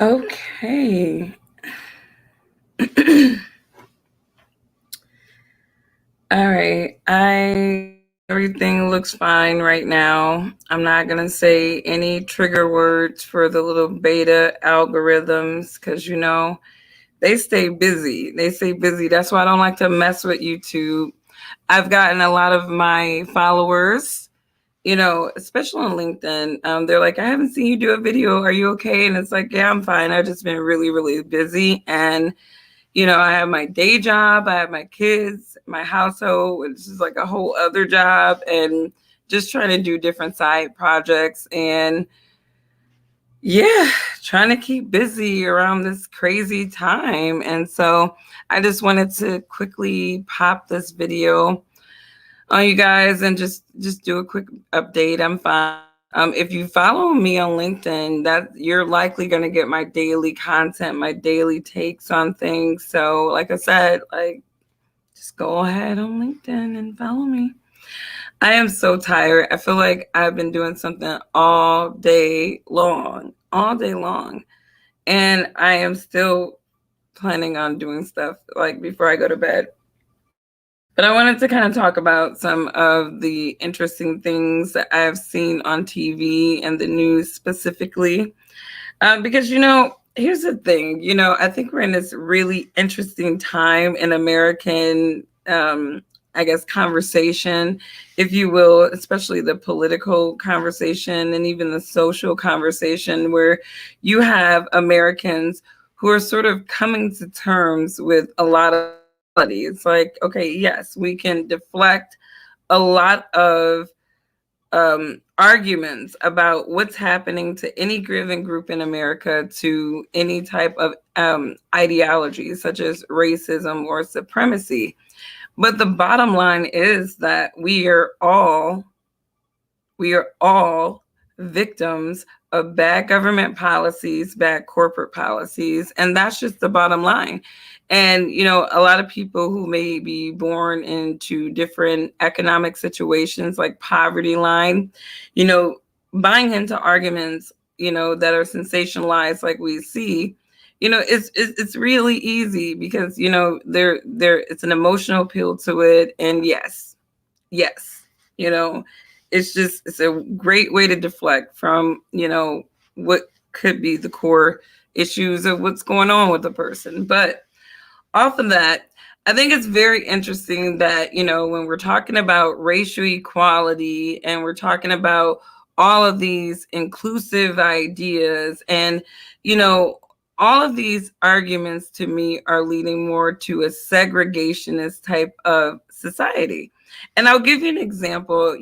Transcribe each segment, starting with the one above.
Okay. All right. Everything looks fine right now. I'm not going to say any trigger words for the little beta algorithms because they stay busy. They stay busy. That's why I don't like to mess with YouTube. I've gotten a lot of my followers, especially on LinkedIn. They're like, I haven't seen you do a video. Are you okay? And it's like, yeah, I'm fine. I've just been really, really busy. And I have my day job, I have my kids, my household, which is like a whole other job, and just trying to do different side projects and yeah, trying to keep busy around this crazy time. And so I just wanted to quickly pop this video on you guys and just do a quick update. I'm fine. If you follow me on LinkedIn, that you're likely going to get my daily content, my daily takes on things. So, like I said, just go ahead on LinkedIn and follow me. I am so tired. I feel like I've been doing something all day long, and I am still planning on doing stuff like before I go to bed. But I wanted to kind of talk about some of the interesting things that I've seen on TV and the news specifically. Because, here's the thing, I think we're in this really interesting time in American, I guess, conversation, if you will, especially the political conversation and even the social conversation, where you have Americans who are sort of coming to terms with a lot of reality. It's like, okay, yes, we can deflect a lot of arguments about what's happening to any given group in America to any type of ideology, such as racism or supremacy. But the bottom line is that we are all victims of bad government policies, bad corporate policies, and that's just the bottom line. And a lot of people who may be born into different economic situations like poverty line, buying into arguments, that are sensationalized like we see, it's really easy because there it's an emotional appeal to it, and yes, you know it's a great way to deflect from what could be the core issues of what's going on with the person. But off of that, I think it's very interesting that when we're talking about racial equality and we're talking about all of these inclusive ideas, and all of these arguments to me are leading more to a segregationist type of society. And I'll give you an example.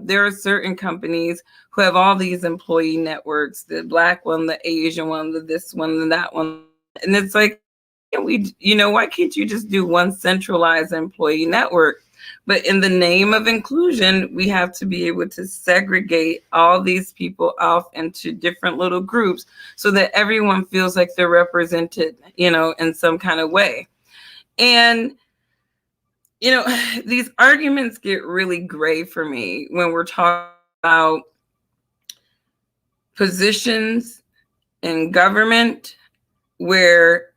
There are certain companies who have all these employee networks, the Black one, the Asian one, the this one, the that one. And it's like, why can't you just do one centralized employee network? But in the name of inclusion, we have to be able to segregate all these people off into different little groups so that everyone feels like they're represented, in some kind of way. And these arguments get really gray for me when we're talking about positions in government where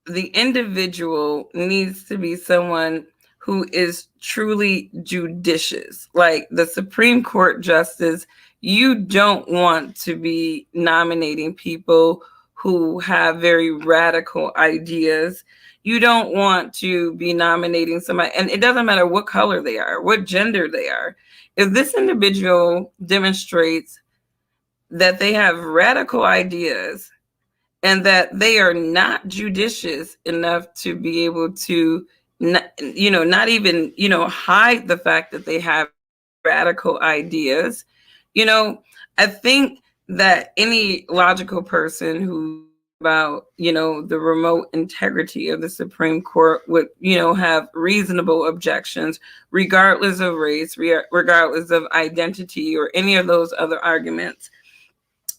the individual needs to be someone who is truly judicious. Like the Supreme Court justice, you don't want to be nominating people who have very radical ideas. You don't want to be nominating somebody, and it doesn't matter what color they are, what gender they are. If this individual demonstrates that they have radical ideas and that they are not judicious enough to be able to not even hide the fact that they have radical ideas, I think that any logical person who about the remote integrity of the Supreme Court would have reasonable objections regardless of race, regardless of identity, or any of those other arguments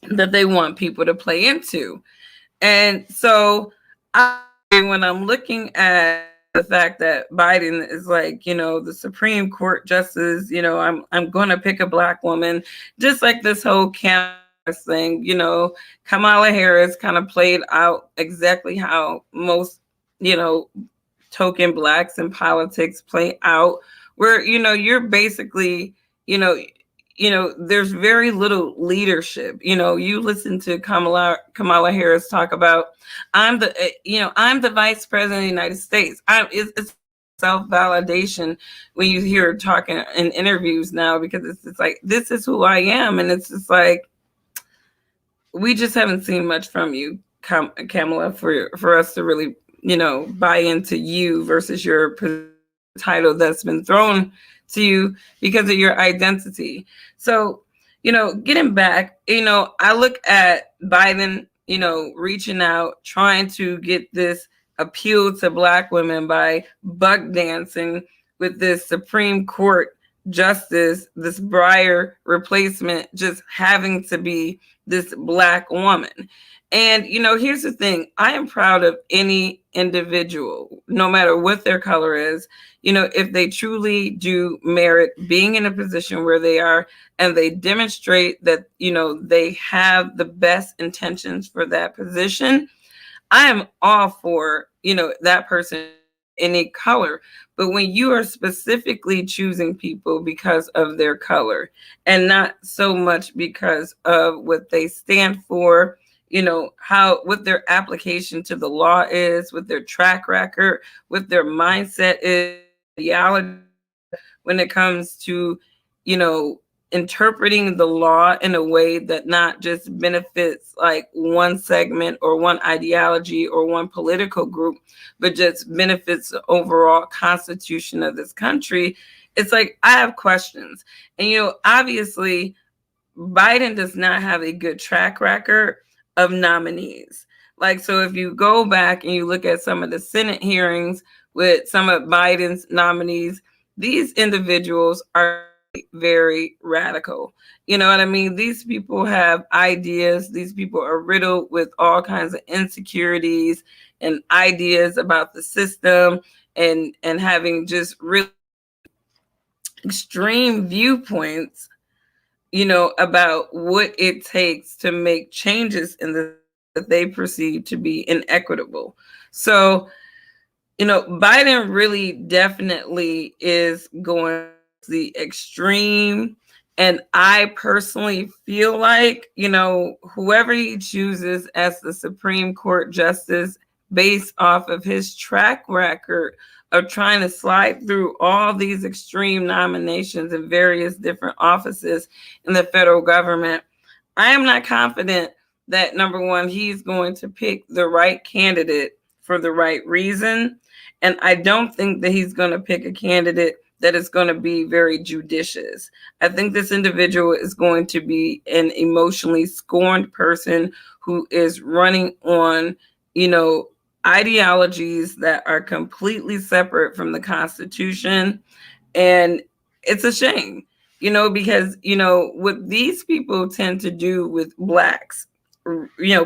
that they want people to play into. And so when I'm looking at the fact that Biden is like, the Supreme Court justice, I'm going to pick a Black woman, just like this whole campaign thing, Kamala Harris kind of played out exactly how most, you know, token blacks in politics play out, where you're basically, you know there's very little leadership. You listen to Kamala Harris talk about, I'm the vice president of the United States. It's self-validation when you hear her talking in interviews now, because it's just like, this is who I am. And it's just like, we just haven't seen much from you, Kamala, for us to really, buy into you versus your title that's been thrown to you because of your identity. So, getting back, I look at Biden, reaching out, trying to get this appeal to Black women by buck dancing with this Supreme Court justice, this Breyer replacement, just having to be this Black woman. And, here's the thing, I am proud of any individual, no matter what their color is, if they truly do merit being in a position where they are, and they demonstrate that, they have the best intentions for that position. I am all for, that person, any color. But when you are specifically choosing people because of their color and not so much because of what they stand for, how, what their application to the law is, what their track record, what their mindset is, reality when it comes to, you know, interpreting the law in a way that not just benefits like one segment or one ideology or one political group, but just benefits the overall constitution of this country. It's like, I have questions. And, obviously, Biden does not have a good track record of nominees. Like, so if you go back and you look at some of the Senate hearings with some of Biden's nominees, these individuals are very radical. You know what I mean? These people have ideas. These people are riddled with all kinds of insecurities and ideas about the system, and having just really extreme viewpoints, about what it takes to make changes in the that they perceive to be inequitable. So, Biden really definitely is going the extreme. And I personally feel like, whoever he chooses as the Supreme Court justice, based off of his track record of trying to slide through all these extreme nominations in various different offices in the federal government, I am not confident that, number one, he's going to pick the right candidate for the right reason. And I don't think that he's going to pick a candidate that is going to be very judicious. I think this individual is going to be an emotionally scorned person who is running on, ideologies that are completely separate from the Constitution. And it's a shame, because, what these people tend to do with Blacks,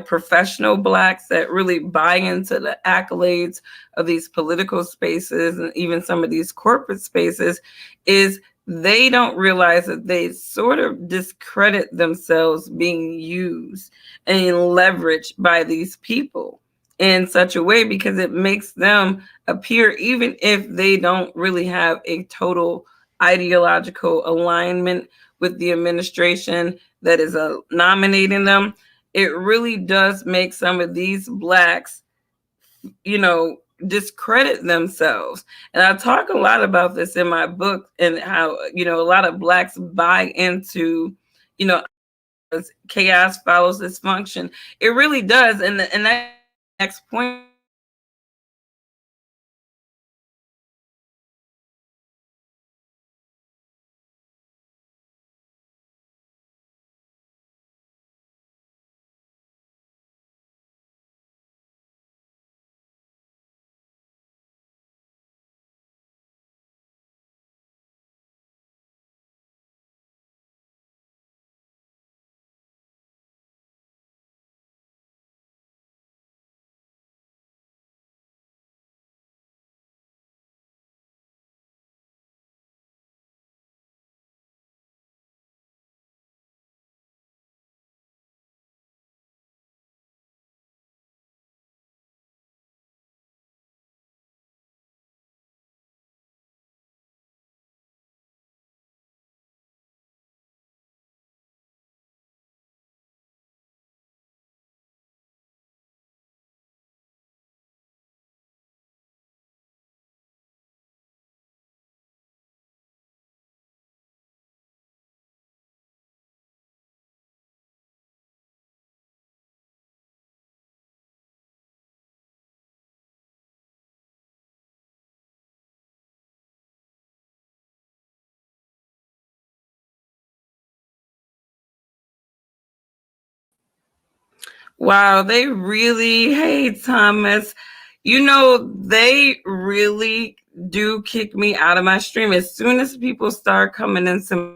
professional Blacks that really buy into the accolades of these political spaces and even some of these corporate spaces, is they don't realize that they sort of discredit themselves being used and leveraged by these people in such a way, because it makes them appear, even if they don't really have a total ideological alignment with the administration that is nominating them, it really does make some of these Blacks, discredit themselves. And I talk a lot about this in my book, and how, a lot of Blacks buy into, you know, chaos follows dysfunction. It really does. And that next point Wow, they really hate Thomas. You know, they really do kick me out of my stream. As soon as people start coming into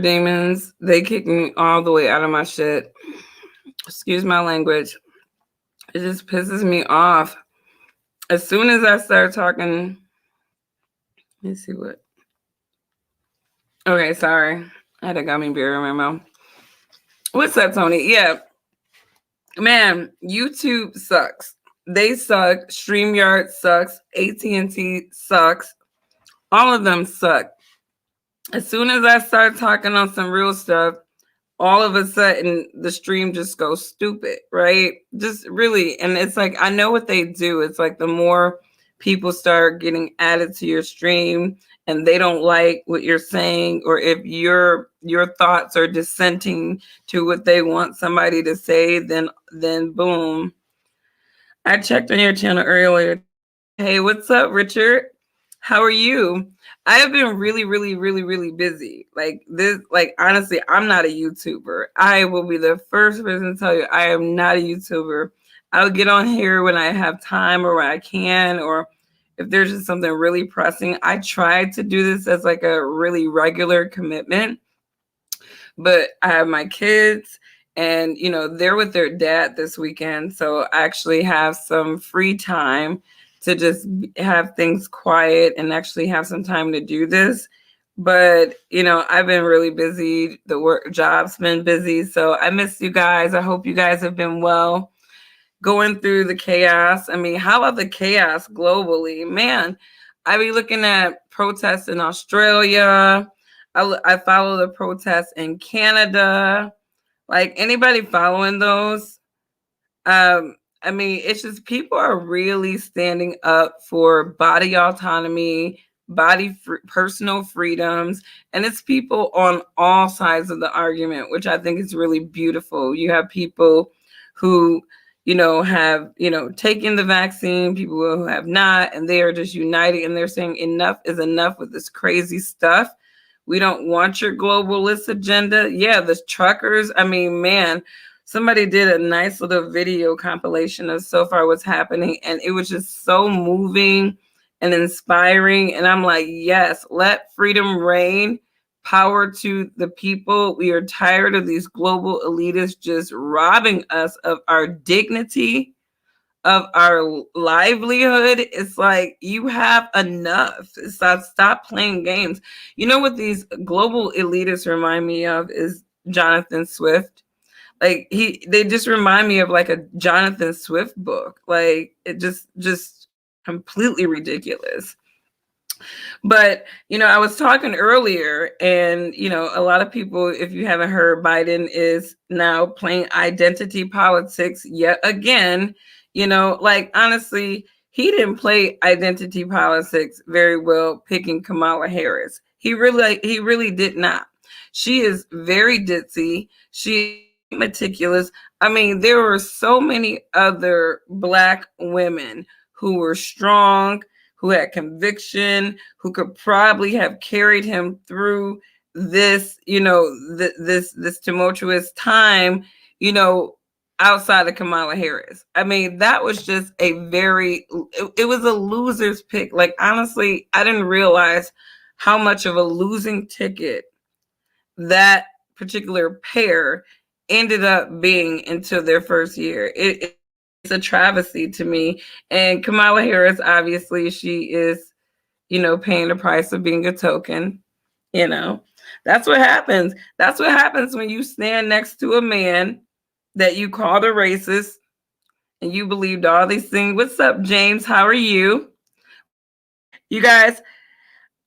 demons, they kick me all the way out of my shit. Excuse my language. It just pisses me off. As soon as I start talking, let me see what. Okay, sorry. I had a gummy bear in my mouth. What's up, Tony? Yeah, man, YouTube sucks. They suck. StreamYard sucks. AT&T sucks. All of them suck. As soon as I start talking on some real stuff, all of a sudden the stream just goes stupid, right? Just really, and it's like I know what they do. It's like the more people start getting added to your stream and they don't like what you're saying, or if your thoughts are dissenting to what they want somebody to say, then boom. I checked on your channel earlier. Hey, what's up, Richard? How are you? I have been really, really, really, really busy. Like this, like honestly, I'm not a YouTuber. I will be the first person to tell you I am not a YouTuber. I'll get on here when I have time or when I can, or if there's just something really pressing. I try to do this as like a really regular commitment, but I have my kids and they're with their dad this weekend, so I actually have some free time to just have things quiet and actually have some time to do this. But I've been really busy. The work job's been busy, so I miss you guys. I hope you guys have been well going through the chaos. I mean, how about the chaos globally? Man, I be looking at protests in Australia. I follow the protests in Canada. Like anybody following those? I mean, it's just people are really standing up for body autonomy, personal freedoms, and it's people on all sides of the argument, which I think is really beautiful. You have people who, have, taken the vaccine, people who have not, and they are just united and they're saying enough is enough with this crazy stuff. We don't want your globalist agenda. Yeah, the truckers, I mean, man, somebody did a nice little video compilation of so far what's happening, and it was just so moving and inspiring. And I'm like, yes, let freedom reign. Power to the people. We are tired of these global elitists just robbing us of our dignity, of our livelihood. It's like you have enough. Stop playing games. You know what these global elitists remind me of is Jonathan Swift. Like they just remind me of like a Jonathan Swift book. Like it just completely ridiculous. But, I was talking earlier, and, a lot of people, if you haven't heard, Biden is now playing identity politics yet again. Like, honestly, he didn't play identity politics very well picking Kamala Harris. He really did not. She is very ditzy. She is quite meticulous. I mean, there were so many other Black women who were strong, who had conviction, who could probably have carried him through this, this tumultuous time, you know, outside of Kamala Harris. I mean, that was just it was a loser's pick. Like, honestly, I didn't realize how much of a losing ticket that particular pair ended up being into their first year. It's a travesty to me. And Kamala Harris, obviously, she is, paying the price of being a token. You know, that's what happens. That's what happens when you stand next to a man that you called a racist and you believed all these things. What's up, James? How are you? You guys,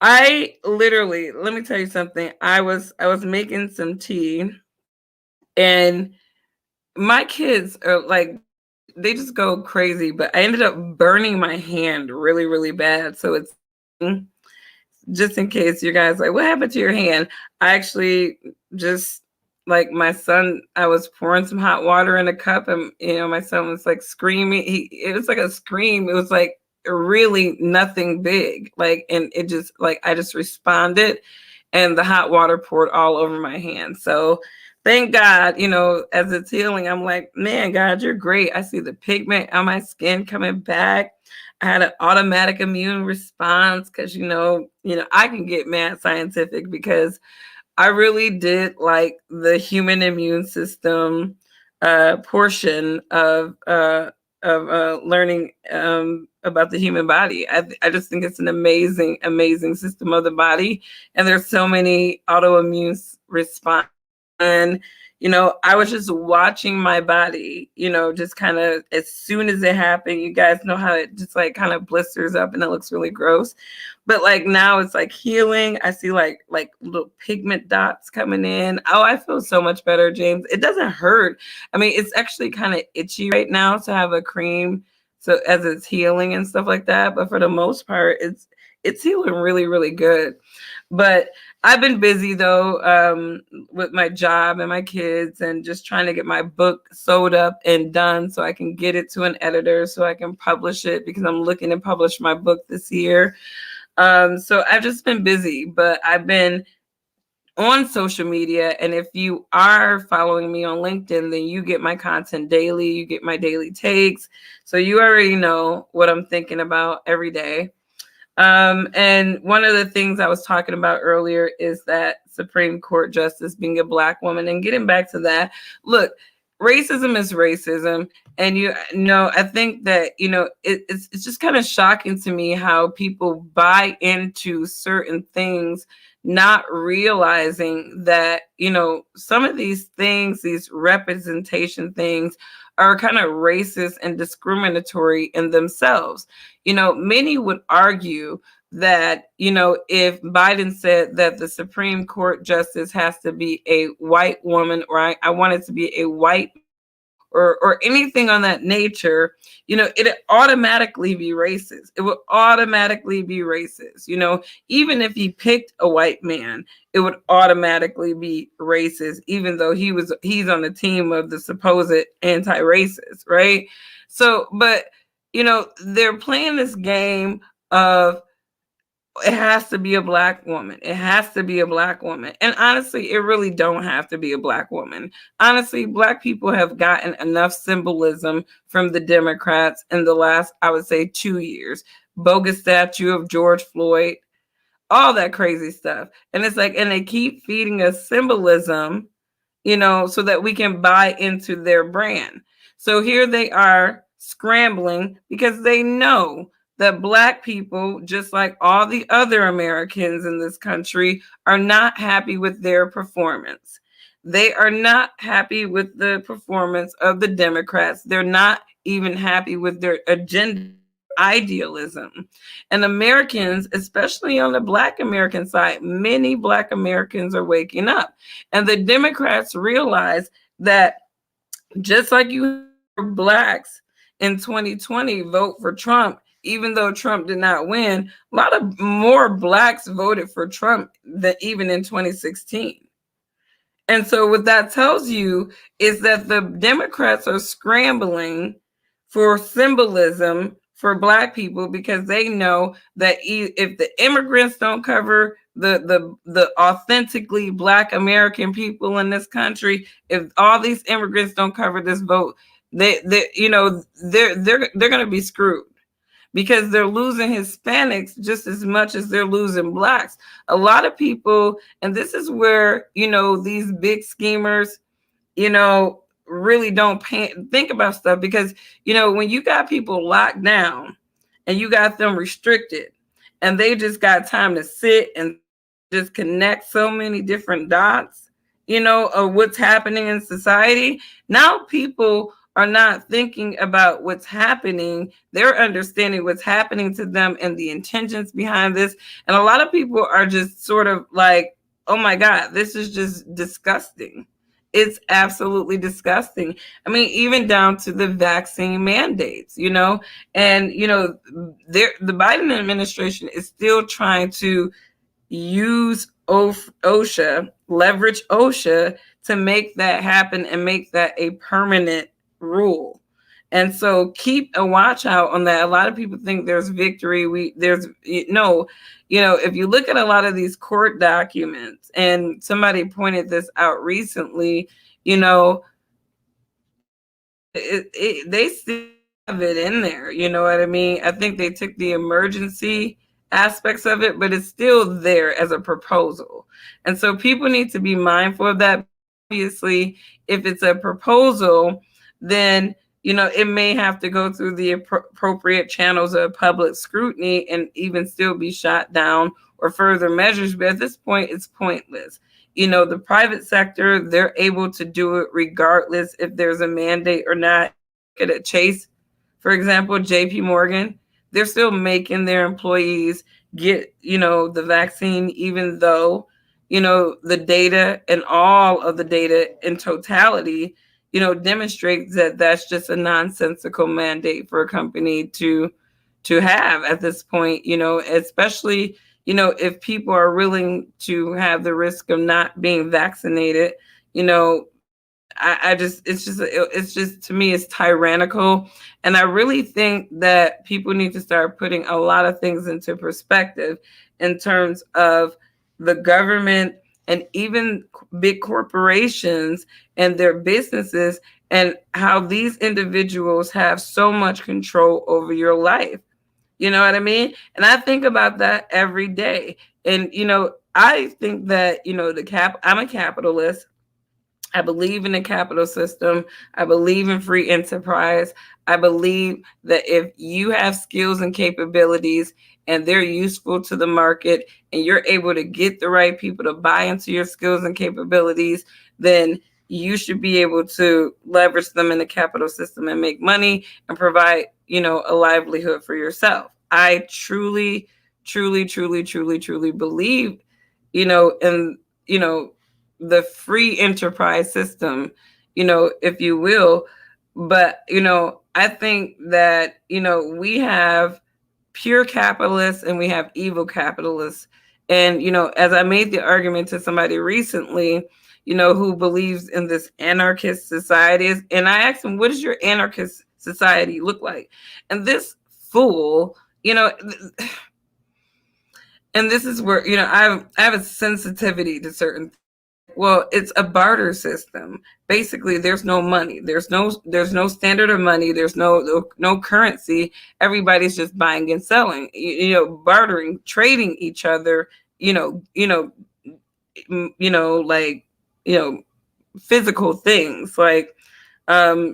I literally, let me tell you something. I was making some tea, and my kids are like, they just go crazy, but I ended up burning my hand really, really bad. So it's just in case you guys like, what happened to your hand? I actually just, like, my son, I was pouring some hot water in a cup, and my son was like screaming. It was like a scream. It was like really nothing big. Like, and it just, like, I just responded, and the hot water poured all over my hand. So thank God, as it's healing, I'm like, man, God, you're great. I see the pigment on my skin coming back. I had an automatic immune response because I can get mad scientific because I really did like the human immune system portion of learning about the human body. I just think it's an amazing, amazing system of the body, and there's so many autoimmune response. And I was just watching my body, just kind of, as soon as it happened, you guys know how it just like kind of blisters up and it looks really gross. But like now it's like healing. I see like little pigment dots coming in. Oh, I feel so much better, James. It doesn't hurt. I mean, it's actually kind of itchy right now to have a cream, so as it's healing and stuff like that. But for the most part, it's healing really, really good. But I've been busy though, with my job and my kids, and just trying to get my book sewed up and done so I can get it to an editor so I can publish it, because I'm looking to publish my book this year. So I've just been busy, but I've been on social media. And if you are following me on LinkedIn, then you get my content daily. You get my daily takes. So you already know what I'm thinking about every day. And one of the things I was talking about earlier is that Supreme Court justice being a Black woman. And getting back to that, look, racism is racism. And I think that it's just kind of shocking to me how people buy into certain things, not realizing that some of these things, these representation things, are kind of racist and discriminatory in themselves. Many would argue that, if Biden said that the Supreme Court justice has to be a white woman, or I want it to be a white, or anything on that nature, it automatically be racist. It would automatically be racist. Even if he picked a white man, it would automatically be racist, even though he's on the team of the supposed anti-racist, right? So, but they're playing this game of, it has to be a Black woman. It has to be a Black woman. And honestly, it really don't have to be a Black woman. Honestly, Black people have gotten enough symbolism from the Democrats in the last, I would say, 2 years. Bogus statue of George Floyd, all that crazy stuff. And it's like, and they keep feeding us symbolism, so that we can buy into their brand. So here they are scrambling because they know that Black people, just like all the other Americans in this country, are not happy with their performance. They are not happy with the performance of the Democrats. They're not even happy with their agenda, idealism. And Americans, especially on the Black American side, many Black Americans are waking up. And the Democrats realize that just like you Blacks in 2020 vote for Trump, even though Trump did not win, a lot of more Blacks voted for Trump than even in 2016. And so, what that tells you is that the Democrats are scrambling for symbolism for Black people because they know that if the immigrants don't cover the authentically Black American people in this country, if all these immigrants don't cover this vote, they you know they're going to be screwed because they're losing Hispanics just as much as they're losing Blacks. A lot of people, and this is where, these big schemers, really don't think about stuff because, when you got people locked down and you got them restricted and they just got time to sit and just connect so many different dots, of what's happening in society. Now people are not thinking about what's happening. They're understanding what's happening to them and the intentions behind this. And a lot of people are just sort of like, oh my God, this is just disgusting. It's absolutely disgusting. I mean, even down to the vaccine mandates, and, the Biden administration is still trying to use OSHA, leverage OSHA to make that happen and make that a permanent rule. And so keep a watch out on that. A lot of people think there's victory. There's no, if you look at a lot of these court documents, and somebody pointed this out recently, they still have it in there. You know what I mean? I think they took the emergency aspects of it, but it's still there as a proposal. And so people need to be mindful of that. Obviously, if it's a proposal, then it may have to go through the appropriate channels of public scrutiny and even still be shot down or further measures. But at this point, it's pointless. The private sector, they're able to do it regardless if there's a mandate or not. Look at Chase, for example, JP Morgan, they're still making their employees get, the vaccine, even though, the data and all of the data in totality, demonstrates that that's just a nonsensical mandate for a company to have at this point, especially, if people are willing to have the risk of not being vaccinated, it's just to me, it's tyrannical. And I really think that people need to start putting a lot of things into perspective in terms of the government and even big corporations and their businesses and how these individuals have so much control over your life. You know what I mean? And I think about that every day. And, I think that, I'm a capitalist. I believe in the capital system. I believe in free enterprise. I believe that if you have skills and capabilities and they're useful to the market and you're able to get the right people to buy into your skills and capabilities, then you should be able to leverage them in the capital system and make money and provide, a livelihood for yourself. I truly, truly, truly, truly, truly believe, in, the free enterprise system, if you will. But, I think that, we have pure capitalists and we have evil capitalists. And, as I made the argument to somebody recently, who believes in this anarchist society, and I asked him, what does your anarchist society look like? And this fool, and this is where, I have a sensitivity to certain things. Well, it's a barter system. Basically, there's no money. There's no standard of money. There's no currency. Everybody's just buying and selling. Bartering, trading each other. Like physical things. Like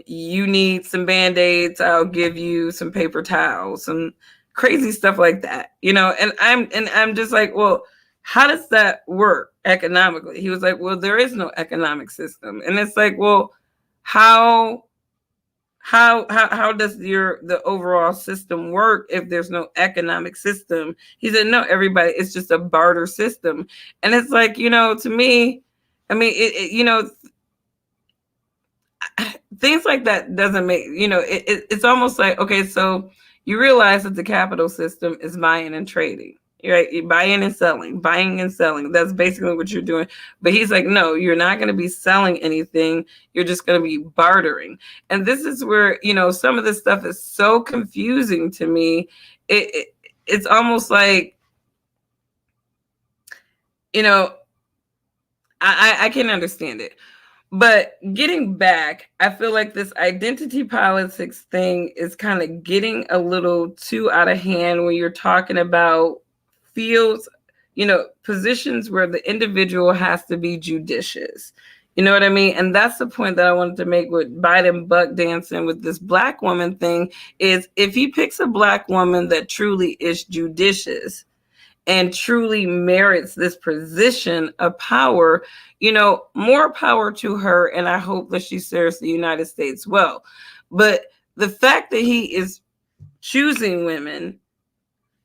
you need some Band-Aids, I'll give you some paper towels, some crazy stuff like that. And I'm just like, well, how does that work economically? He was like, well, there is no economic system. And it's like, well, how how does the overall system work if there's no economic system? He said, no, everybody, it's just a barter system. And it's like, to me, I mean, things like that doesn't make, it's almost like, okay, so you realize that the capital system is buying and trading, right? You're buying and selling. That's basically what you're doing. But he's like, no, you're not going to be selling anything. You're just going to be bartering. And this is where, some of this stuff is so confusing to me. It's almost like, you know, I can understand it. But getting back, I feel like this identity politics thing is kind of getting a little too out of hand when you're talking about fields, positions where the individual has to be judicious. You know what I mean? And that's the point that I wanted to make with Biden buck dancing with this black woman thing is if he picks a black woman that truly is judicious, and truly merits this position of power, more power to her. And I hope that she serves the United States well. But the fact that he is choosing women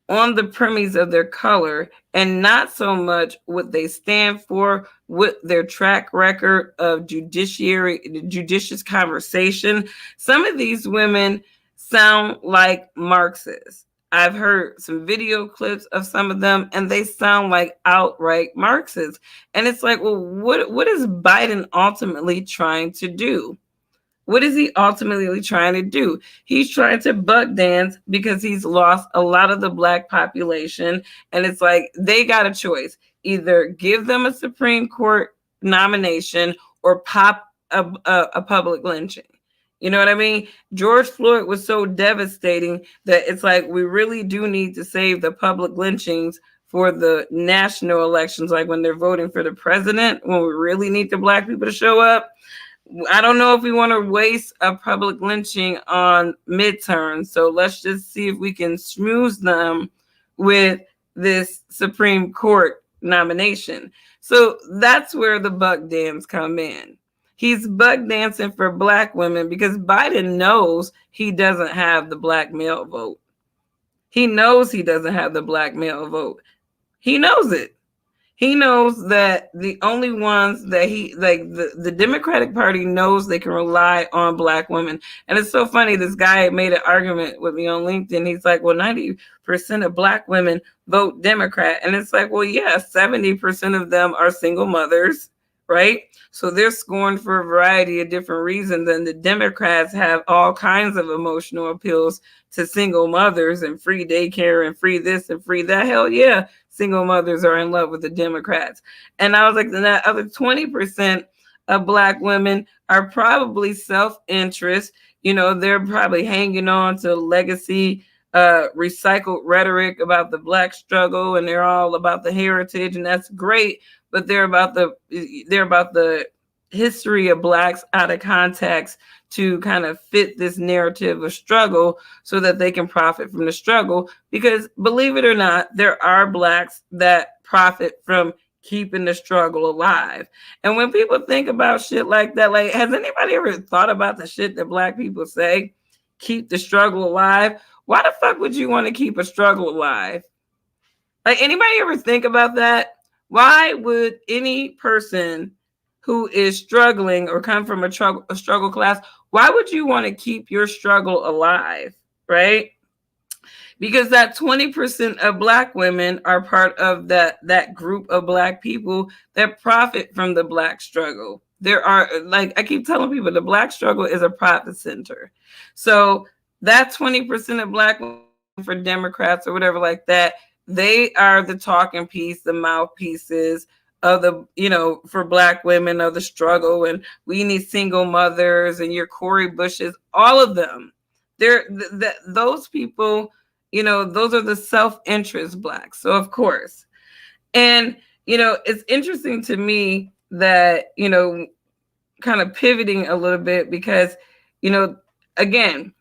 on the premise of their color and not so much what they stand for, what their track record of judicious conversation. Some of these women sound like Marxists. I've heard some video clips of some of them, and they sound like outright Marxists. And it's like, well, what is Biden ultimately trying to do? What is he ultimately trying to do? He's trying to buck dance because he's lost a lot of the black population. And it's like they got a choice: either give them a Supreme Court nomination or pop a public lynching. You know what I mean? George Floyd was so devastating that it's like we really do need to save the public lynchings for the national elections, like when they're voting for the president, when we really need the black people to show up. I don't know if we want to waste a public lynching on midterms. So let's just see if we can smooth them with this Supreme Court nomination. So that's where the buck dance come in. He's buck dancing for black women because Biden knows he doesn't have the black male vote. He knows he doesn't have the black male vote. He knows it. He knows that the only ones that the Democratic Party knows they can rely on black women. And it's so funny. This guy made an argument with me on LinkedIn. He's like, well, 90% of black women vote Democrat. And it's like, well, yeah, 70% of them are single mothers, right? So they're scorned for a variety of different reasons. And the Democrats have all kinds of emotional appeals to single mothers and free daycare and free this and free that. Hell yeah, single mothers are in love with the Democrats. And I was like, that other 20% of black women are probably self-interest. They're probably hanging on to legacy, recycled rhetoric about the black struggle, and they're all about the heritage, and that's great. But they're about the history of blacks out of context to kind of fit this narrative of struggle so that they can profit from the struggle. Because believe it or not, there are blacks that profit from keeping the struggle alive. And when people think about shit like that, like, has anybody ever thought about the shit that black people say? Keep the struggle alive. Why the fuck would you want to keep a struggle alive? Like, anybody ever think about that? Why would any person who is struggling or come from a struggle class, why would you want to keep your struggle alive, right? Because that 20% of black women are part of that group of black people that profit from the black struggle. There are, like I keep telling people, the black struggle is a profit center. So that 20% of black women for Democrats or whatever like that, they are the talking piece, the mouthpieces of the, for black women of the struggle. And we need single mothers and your Cori Bushes, all of them. Those people, those are the self-interest blacks. So of course, and, it's interesting to me that, kind of pivoting a little bit because, again,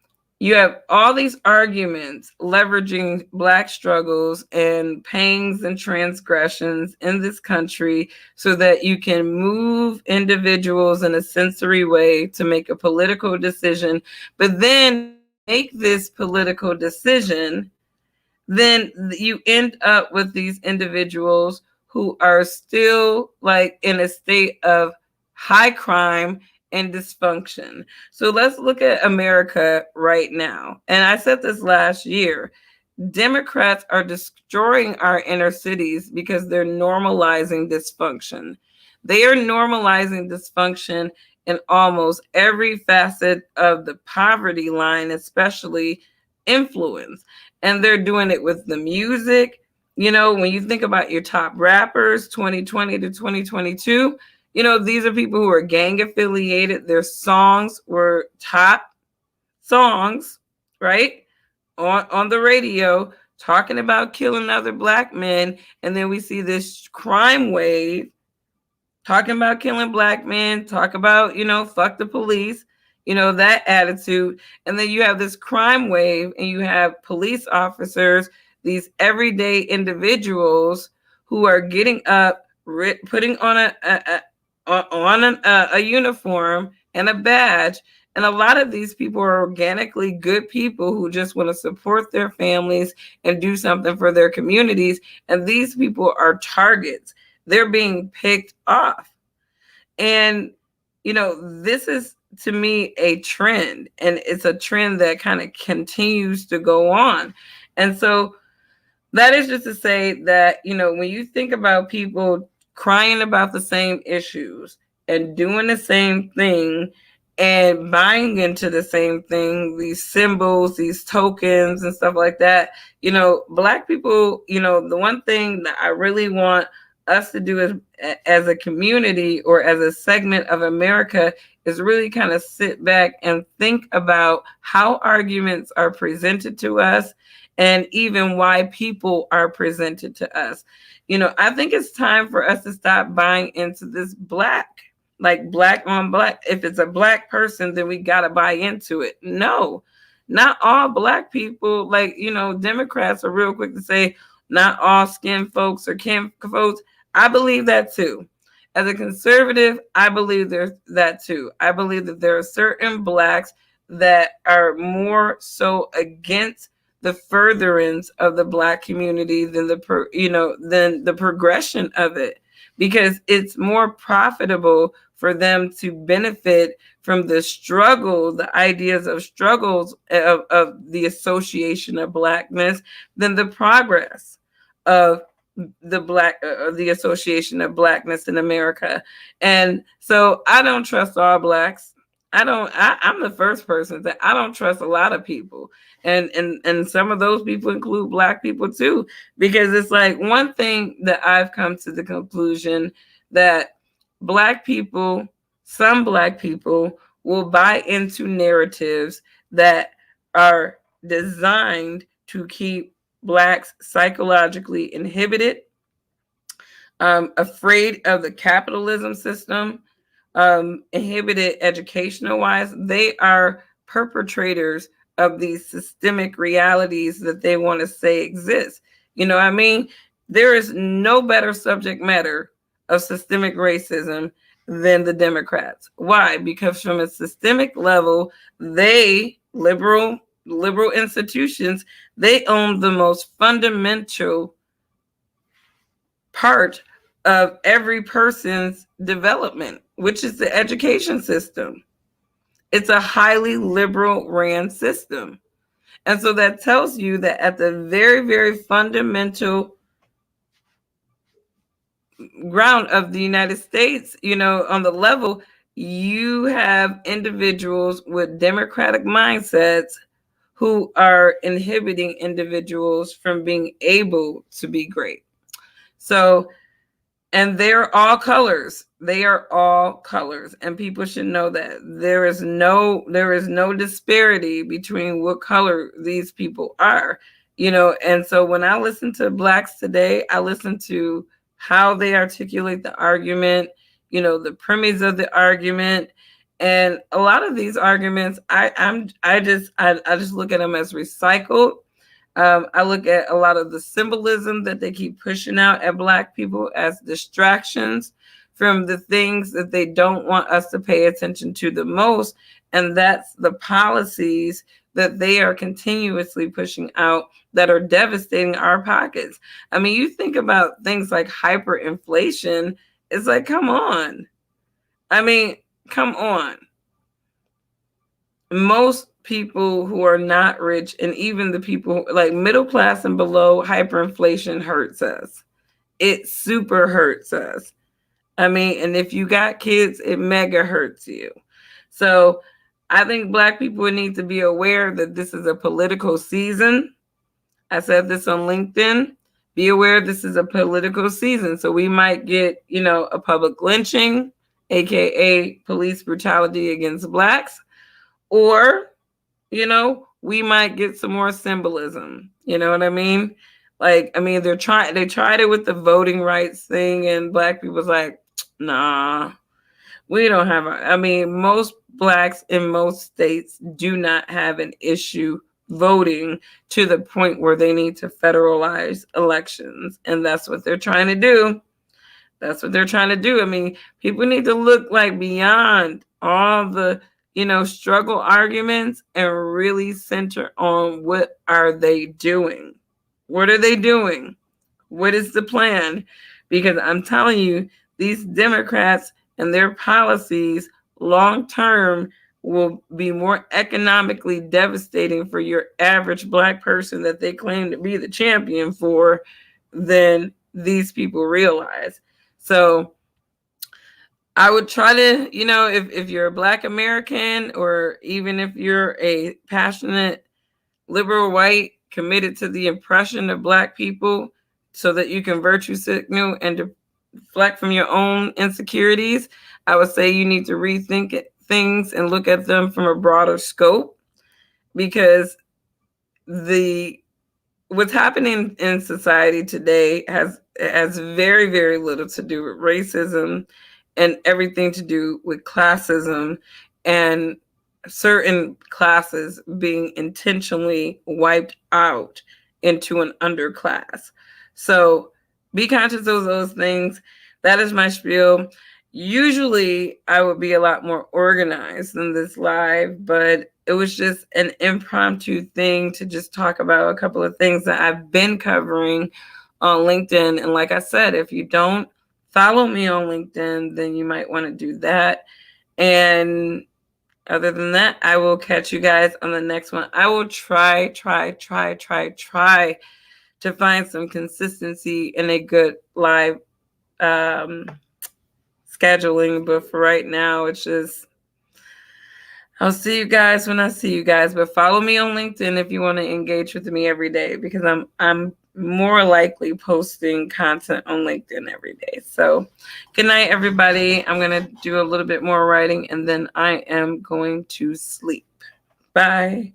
you have all these arguments leveraging Black struggles and pangs and transgressions in this country so that you can move individuals in a sensory way to make a political decision. But then when you make this political decision, then you end up with these individuals who are still like in a state of high crime and dysfunction. So let's look at America right now. And I said this last year. Democrats are destroying our inner cities because they're normalizing dysfunction. They are normalizing dysfunction in almost every facet of the poverty line, especially influence. And they're doing it with the music. You know, when you think about your top rappers, 2020 to 2022, you know, these are people who are gang affiliated. Their songs were top songs, right? On the radio talking about killing other Black men. And then we see this crime wave talking about killing Black men, talk about, you know, fuck the police, you know, that attitude. And then you have this crime wave and you have police officers, these everyday individuals who are getting up, putting on a uniform and a badge. And a lot of these people are organically good people who just want to support their families and do something for their communities. And these people are targets. They're being picked off. And, you know, this is to me a trend, and it's a trend that kind of continues to go on. And so that is just to say that, you know, when you think about people crying about the same issues and doing the same thing and buying into the same thing, these symbols, these tokens and stuff like that, you know, Black people, you know, the one thing that I really want us to do as a community or as a segment of America is really kind of sit back and think about how arguments are presented to us and even why people are presented to us. You know, I think it's time for us to stop buying into this Black, like Black on Black. If it's a Black person, then we got to buy into it. No, not all Black people. Like, you know, Democrats are real quick to say not all skin folks or kin folks. I believe that too. As a conservative, I believe there's that too. I believe that there are certain Blacks that are more so against the furtherance of the Black community than than the progression of it, because it's more profitable for them to benefit from the struggle, the ideas of struggles of the association of Blackness than the progress of the association of Blackness in America. And so I don't trust all Blacks. I'm the first person that I don't trust a lot of people. And some of those people include Black people too, because it's like one thing that I've come to the conclusion that some Black people will buy into narratives that are designed to keep Blacks psychologically inhibited, afraid of the capitalism system, inhibited educational wise. They are perpetrators of these systemic realities that they want to say exist. You know what I mean? There is no better subject matter of systemic racism than the Democrats. Why? Because from a systemic level, liberal institutions, they own the most fundamental part of every person's development, which is the education system. It's a highly liberal ran system. And so that tells you that at the very, very fundamental ground of the United States, you know, on the level, you have individuals with democratic mindsets who are inhibiting individuals from being able to be great. So, and they're all colors. They are all colors, and people should know that there is no disparity between what color these people are, you know. And so when I listen to Blacks today, I listen to how they articulate the argument, you know, the premise of the argument, And a lot of these arguments, I just look at them as recycled. I look at a lot of the symbolism that they keep pushing out at Black people as distractions from the things that they don't want us to pay attention to the most. And that's the policies that they are continuously pushing out that are devastating our pockets. I mean, you think about things like hyperinflation, it's like, come on. I mean, come on. Most people who are not rich, and even the people like middle class and below, hyperinflation hurts us. It super hurts us. I mean, and if you got kids, it mega hurts you. So I think Black people need to be aware that this is a political season. I said this on LinkedIn. Be aware this is a political season. So we might get, a public lynching, aka police brutality against Blacks, or we might get some more symbolism. You know what I mean? Like, I mean, they tried it with the voting rights thing, and Black people's like, nah, we don't have I mean, most Blacks in most states do not have an issue voting to the point where they need to federalize elections. And that's what they're trying to do. That's what they're trying to do. I mean, people need to look like beyond all the, struggle arguments and really center on what are they doing? What are they doing? What is the plan? Because I'm telling you, these Democrats and their policies long term will be more economically devastating for your average Black person that they claim to be the champion for than these people realize. So I would try to, if you're a Black American, or even if you're a passionate liberal white committed to the oppression of Black people, so that you can virtue signal and deflect from your own insecurities, I would say you need to rethink things and look at them from a broader scope, because what's happening in society today has very, very little to do with racism and everything to do with classism and certain classes being intentionally wiped out into an underclass. So be conscious of those things. That is my spiel. Usually I would be a lot more organized than this live, but it was just an impromptu thing to just talk about a couple of things that I've been covering on LinkedIn. And like I said, if you don't follow me on LinkedIn, then you might want to do that. And other than that, I will catch you guys on the next one. I will try to find some consistency in a good live scheduling. But for right now, it's just, I'll see you guys when I see you guys. But follow me on LinkedIn if you want to engage with me every day, because I'm more likely posting content on LinkedIn every day. So good night, everybody. I'm going to do a little bit more writing, and then I am going to sleep. Bye.